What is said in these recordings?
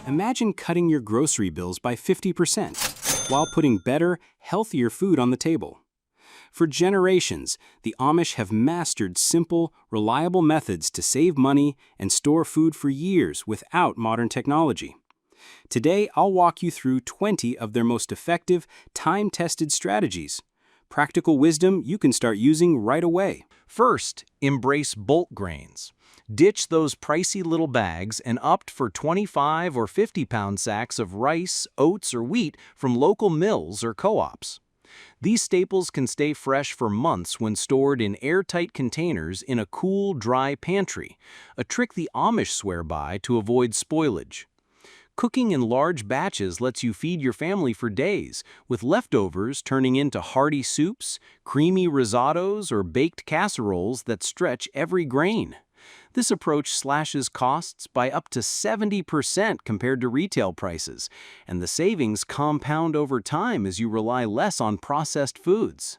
Imagine cutting your grocery bills by 50% while putting better, healthier food on the table. For generations, the Amish have mastered simple, reliable methods to save money and store food for years without modern technology. Today, I'll walk you through 20 of their most effective, time-tested strategies. Practical wisdom you can start using right away. First, embrace bulk grains. Ditch those pricey little bags and opt for 25 or 50-pound sacks of rice, oats, or wheat from local mills or co-ops. These staples can stay fresh for months when stored in airtight containers in a cool, dry pantry, a trick the Amish swear by to avoid spoilage. Cooking in large batches lets you feed your family for days, with leftovers turning into hearty soups, creamy risottos, or baked casseroles that stretch every grain. This approach slashes costs by up to 70% compared to retail prices, and the savings compound over time as you rely less on processed foods.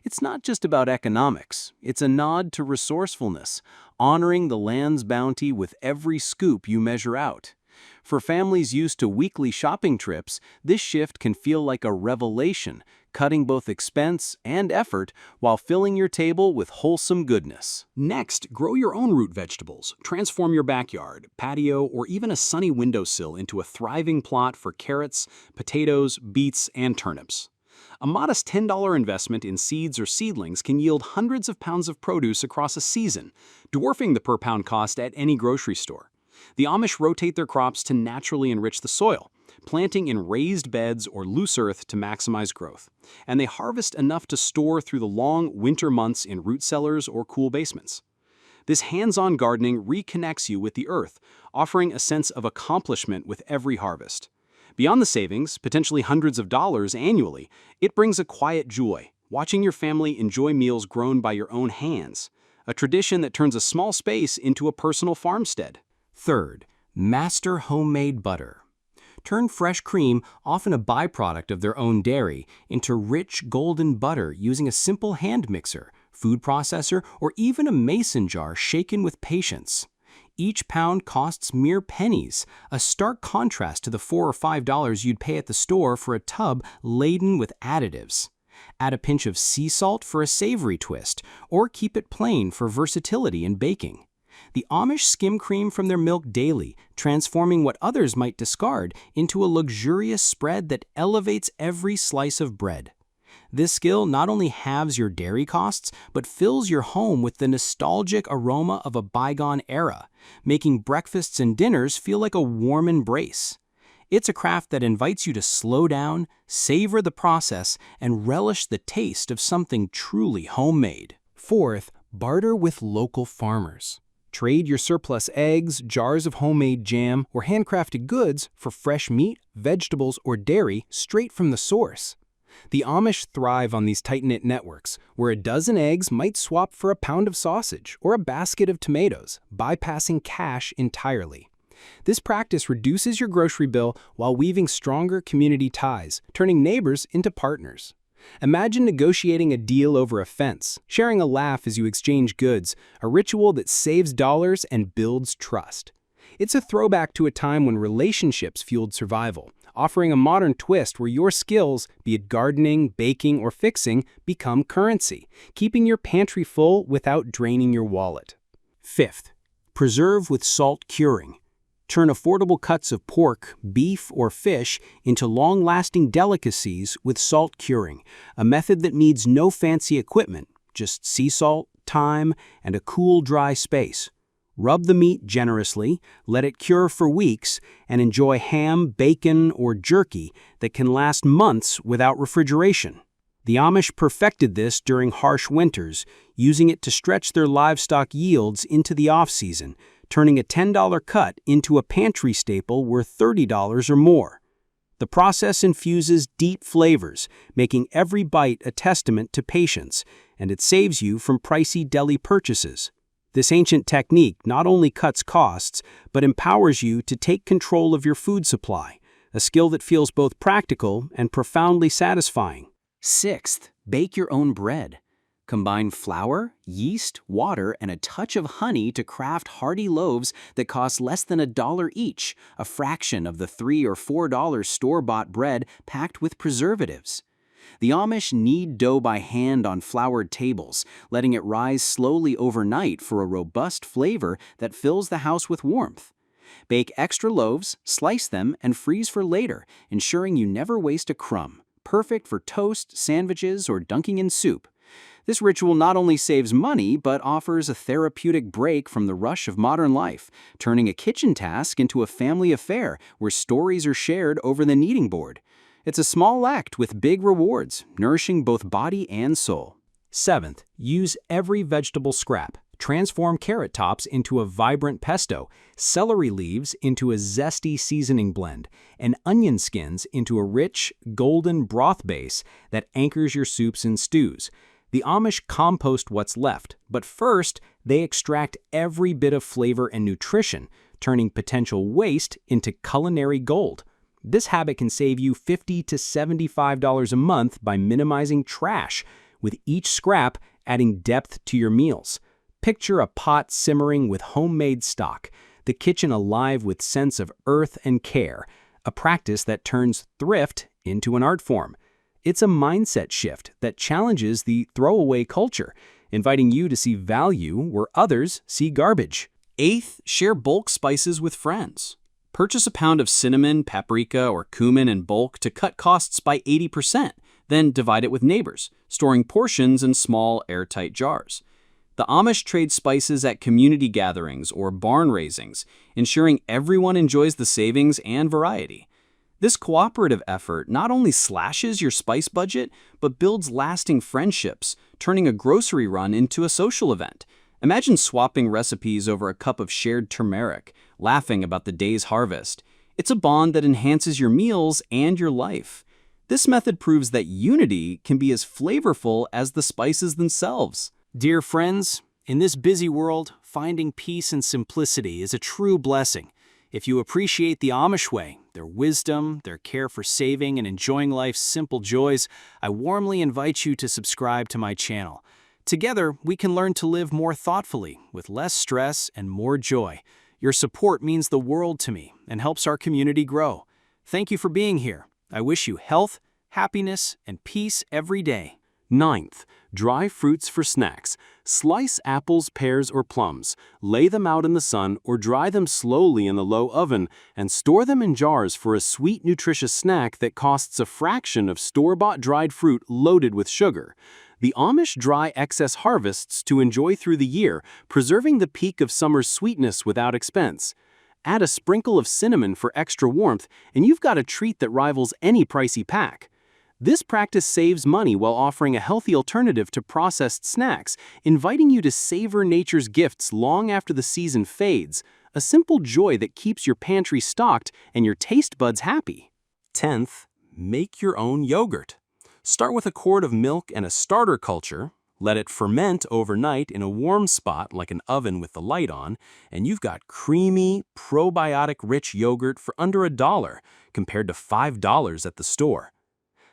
It's not just about economics, it's a nod to resourcefulness, honoring the land's bounty with every scoop you measure out. For families used to weekly shopping trips, this shift can feel like a revelation, cutting both expense and effort while filling your table with wholesome goodness. Next, grow your own root vegetables. Transform your backyard, patio, or even a sunny windowsill into a thriving plot for carrots, potatoes, beets, and turnips. A modest $10 investment in seeds or seedlings can yield hundreds of pounds of produce across a season, dwarfing the per-pound cost at any grocery store. The Amish rotate their crops to naturally enrich the soil, planting in raised beds or loose earth to maximize growth, and they harvest enough to store through the long winter months in root cellars or cool basements. This hands-on gardening reconnects you with the earth, offering a sense of accomplishment with every harvest. Beyond the savings, potentially hundreds of dollars annually, it brings a quiet joy, watching your family enjoy meals grown by your own hands, a tradition that turns a small space into a personal farmstead. Third, master homemade butter. Turn fresh cream, often a byproduct of their own dairy, into rich golden butter using a simple hand mixer, food processor, or even a mason jar shaken with patience. Each pound costs mere pennies, a stark contrast to the $4 or $5 you'd pay at the store for a tub laden with additives. Add a pinch of sea salt for a savory twist, or keep it plain for versatility in baking. The Amish skim cream from their milk daily, transforming what others might discard into a luxurious spread that elevates every slice of bread. This skill not only halves your dairy costs, but fills your home with the nostalgic aroma of a bygone era, making breakfasts and dinners feel like a warm embrace. It's a craft that invites you to slow down, savor the process, and relish the taste of something truly homemade. Fourth, barter with local farmers. Trade your surplus eggs, jars of homemade jam, or handcrafted goods for fresh meat, vegetables, or dairy straight from the source. The Amish thrive on these tight-knit networks, where a dozen eggs might swap for a pound of sausage or a basket of tomatoes, bypassing cash entirely. This practice reduces your grocery bill while weaving stronger community ties, turning neighbors into partners. Imagine negotiating a deal over a fence, sharing a laugh as you exchange goods, a ritual that saves dollars and builds trust. It's a throwback to a time when relationships fueled survival, offering a modern twist where your skills, be it gardening, baking, or fixing, become currency, keeping your pantry full without draining your wallet. Fifth, preserve with salt curing. Turn affordable cuts of pork, beef, or fish into long-lasting delicacies with salt curing, a method that needs no fancy equipment, just sea salt, thyme, and a cool, dry space. Rub the meat generously, let it cure for weeks, and enjoy ham, bacon, or jerky that can last months without refrigeration. The Amish perfected this during harsh winters, using it to stretch their livestock yields into the off-season, turning a $10 cut into a pantry staple worth $30 or more. The process infuses deep flavors, making every bite a testament to patience, and it saves you from pricey deli purchases. This ancient technique not only cuts costs, but empowers you to take control of your food supply, a skill that feels both practical and profoundly satisfying. Sixth, bake your own bread. Combine flour, yeast, water, and a touch of honey to craft hearty loaves that cost less than $1 each, a fraction of the $3 or $4 store-bought bread packed with preservatives. The Amish knead dough by hand on floured tables, letting it rise slowly overnight for a robust flavor that fills the house with warmth. Bake extra loaves, slice them, and freeze for later, ensuring you never waste a crumb. Perfect for toast, sandwiches, or dunking in soup. This ritual not only saves money, but offers a therapeutic break from the rush of modern life, turning a kitchen task into a family affair where stories are shared over the kneading board. It's a small act with big rewards, nourishing both body and soul. 7th, use every vegetable scrap. Transform carrot tops into a vibrant pesto, celery leaves into a zesty seasoning blend, and onion skins into a rich, golden broth base that anchors your soups and stews. The Amish compost what's left, but first, they extract every bit of flavor and nutrition, turning potential waste into culinary gold. This habit can save you $50 to $75 a month by minimizing trash, with each scrap adding depth to your meals. Picture a pot simmering with homemade stock, the kitchen alive with sense of earth and care, a practice that turns thrift into an art form. It's a mindset shift that challenges the throwaway culture, inviting you to see value where others see garbage. 8th, share bulk spices with friends. Purchase a pound of cinnamon, paprika, or cumin in bulk to cut costs by 80%, then divide it with neighbors, storing portions in small, airtight jars. The Amish trade spices at community gatherings or barn raisings, ensuring everyone enjoys the savings and variety. This cooperative effort not only slashes your spice budget, but builds lasting friendships, turning a grocery run into a social event. Imagine swapping recipes over a cup of shared turmeric, laughing about the day's harvest. It's a bond that enhances your meals and your life. This method proves that unity can be as flavorful as the spices themselves. Dear friends, in this busy world, finding peace and simplicity is a true blessing. If you appreciate the Amish way, their wisdom, their care for saving and enjoying life's simple joys, I warmly invite you to subscribe to my channel. Together, we can learn to live more thoughtfully, with less stress and more joy. Your support means the world to me and helps our community grow. Thank you for being here. I wish you health, happiness, and peace every day. 9th, dry fruits for snacks. Slice apples, pears, or plums. Lay them out in the sun or dry them slowly in the low oven and store them in jars for a sweet, nutritious snack that costs a fraction of store-bought dried fruit loaded with sugar. The Amish dry excess harvests to enjoy through the year, preserving the peak of summer's sweetness without expense. Add a sprinkle of cinnamon for extra warmth, and you've got a treat that rivals any pricey pack. This practice saves money while offering a healthy alternative to processed snacks, inviting you to savor nature's gifts long after the season fades, a simple joy that keeps your pantry stocked and your taste buds happy. 10th, make your own yogurt. Start with a quart of milk and a starter culture, let it ferment overnight in a warm spot like an oven with the light on, and you've got creamy, probiotic-rich yogurt for under $1 compared to $5 at the store.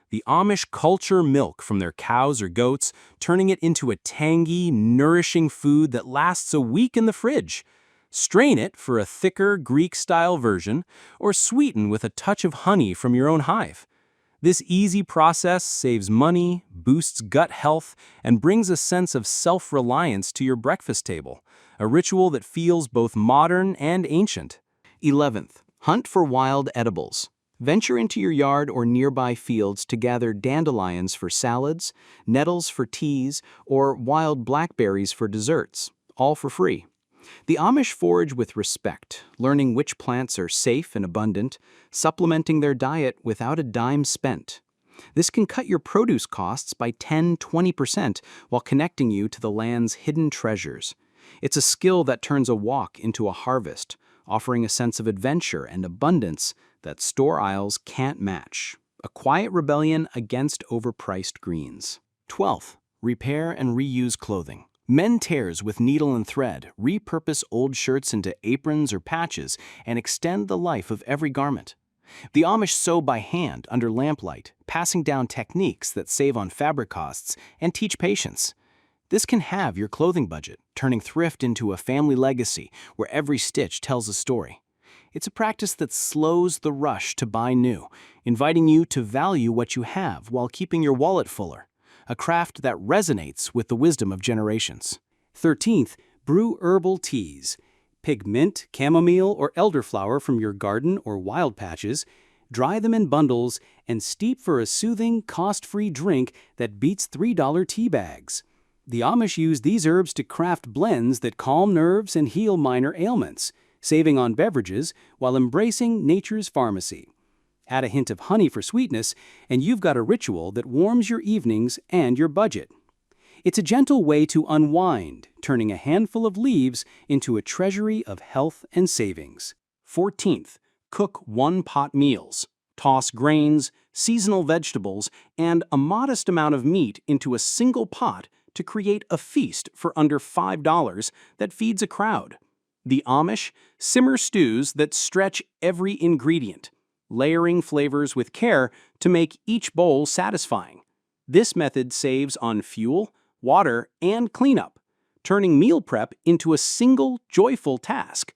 The Amish culture milk from their cows or goats, turning it into a tangy, nourishing food that lasts a week in the fridge. Strain it for a thicker Greek-style version, or sweeten with a touch of honey from your own hive. This easy process saves money, boosts gut health, and brings a sense of self-reliance to your breakfast table, a ritual that feels both modern and ancient. 11th, hunt for wild edibles. Venture into your yard or nearby fields to gather dandelions for salads, nettles for teas, or wild blackberries for desserts, all for free. The Amish forage with respect, learning which plants are safe and abundant, supplementing their diet without a dime spent. This can cut your produce costs by 10–20% while connecting you to the land's hidden treasures. It's a skill that turns a walk into a harvest, offering a sense of adventure and abundance that store aisles can't match. A quiet rebellion against overpriced greens. 12th, repair and reuse clothing. Mend tears with needle and thread, repurpose old shirts into aprons or patches, and extend the life of every garment. The Amish sew by hand under lamplight, passing down techniques that save on fabric costs and teach patience. This can halve your clothing budget, turning thrift into a family legacy where every stitch tells a story. It's a practice that slows the rush to buy new, inviting you to value what you have while keeping your wallet fuller, a craft that resonates with the wisdom of generations. 13th, brew herbal teas. Pick mint, chamomile, or elderflower from your garden or wild patches, dry them in bundles, and steep for a soothing, cost-free drink that beats $3 tea bags. The Amish use these herbs to craft blends that calm nerves and heal minor ailments, saving on beverages while embracing nature's pharmacy. Add a hint of honey for sweetness, and you've got a ritual that warms your evenings and your budget. It's a gentle way to unwind, turning a handful of leaves into a treasury of health and savings. 14th, cook one-pot meals. Toss grains, seasonal vegetables, and a modest amount of meat into a single pot to create a feast for under $5 that feeds a crowd. The Amish simmer stews that stretch every ingredient, layering flavors with care to make each bowl satisfying. This method saves on fuel, water, and cleanup, turning meal prep into a single, joyful task.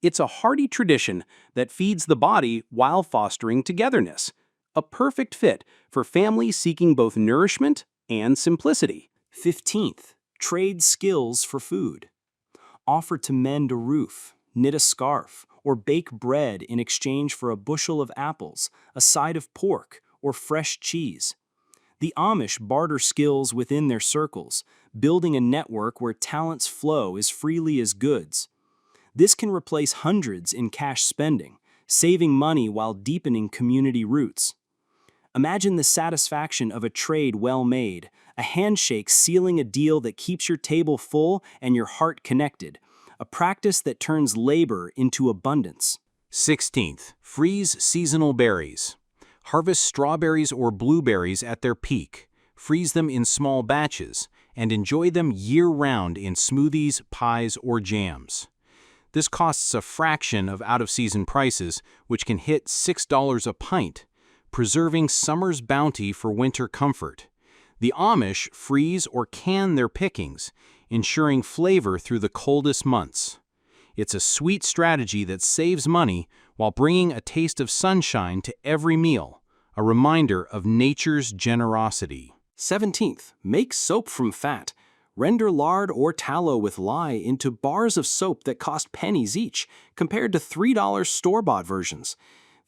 It's a hearty tradition that feeds the body while fostering togetherness, a perfect fit for families seeking both nourishment and simplicity. 15th, trade skills for food. Offer to mend a roof, knit a scarf, or bake bread in exchange for a bushel of apples, a side of pork, or fresh cheese. The Amish barter skills within their circles, building a network where talents flow as freely as goods. This can replace hundreds in cash spending, saving money while deepening community roots. Imagine the satisfaction of a trade well made, a handshake sealing a deal that keeps your table full and your heart connected, a practice that turns labor into abundance. 16th, freeze seasonal berries. Harvest strawberries or blueberries at their peak, freeze them in small batches, and enjoy them year-round in smoothies, pies, or jams. This costs a fraction of out-of-season prices, which can hit $6 a pint, preserving summer's bounty for winter comfort. The Amish freeze or can their pickings, ensuring flavor through the coldest months. It's a sweet strategy that saves money while bringing a taste of sunshine to every meal, a reminder of nature's generosity. 17th, make soap from fat. Render lard or tallow with lye into bars of soap that cost pennies each, compared to $3 store-bought versions.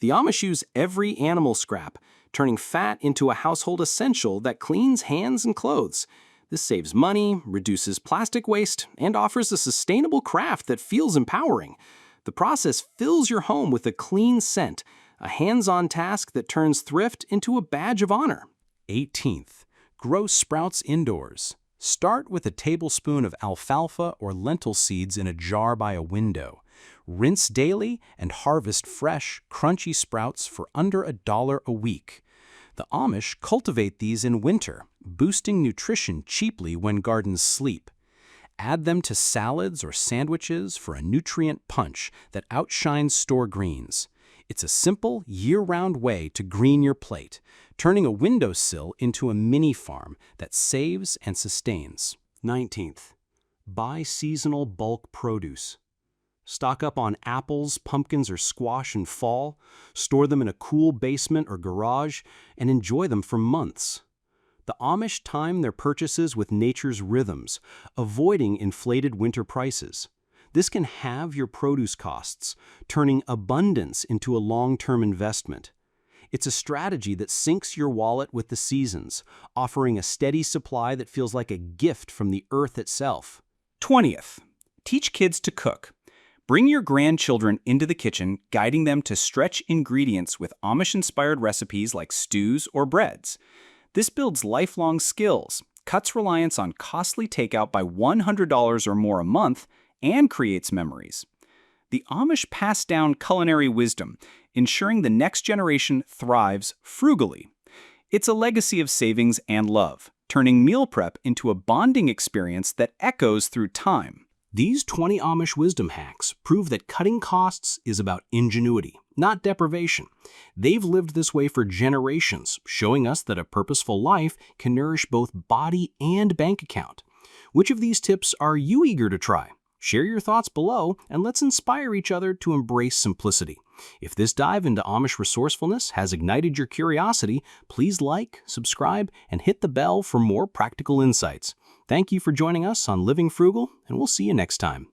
The Amish use every animal scrap, turning fat into a household essential that cleans hands and clothes. This saves money, reduces plastic waste, and offers a sustainable craft that feels empowering. The process fills your home with a clean scent, a hands-on task that turns thrift into a badge of honor. 18th, grow sprouts indoors. Start with a tablespoon of alfalfa or lentil seeds in a jar by a window. Rinse daily and harvest fresh, crunchy sprouts for under $1 a week. The Amish cultivate these in winter, boosting nutrition cheaply when gardens sleep. Add them to salads or sandwiches for a nutrient punch that outshines store greens. It's a simple, year-round way to green your plate, turning a windowsill into a mini farm that saves and sustains. 19th, buy seasonal bulk produce. Stock up on apples, pumpkins, or squash in fall, store them in a cool basement or garage, and enjoy them for months. The Amish time their purchases with nature's rhythms, avoiding inflated winter prices. This can halve your produce costs, turning abundance into a long-term investment. It's a strategy that syncs your wallet with the seasons, offering a steady supply that feels like a gift from the earth itself. 20th, teach kids to cook. Bring your grandchildren into the kitchen, guiding them to stretch ingredients with Amish-inspired recipes like stews or breads. This builds lifelong skills, cuts reliance on costly takeout by $100 or more a month, and creates memories. The Amish pass down culinary wisdom, ensuring the next generation thrives frugally. It's a legacy of savings and love, turning meal prep into a bonding experience that echoes through time. These 20 Amish wisdom hacks prove that cutting costs is about ingenuity, not deprivation. They've lived this way for generations, showing us that a purposeful life can nourish both body and bank account. Which of these tips are you eager to try? Share your thoughts below, and let's inspire each other to embrace simplicity. If this dive into Amish resourcefulness has ignited your curiosity, please like, subscribe, and hit the bell for more practical insights. Thank you for joining us on Living Frugal, and we'll see you next time.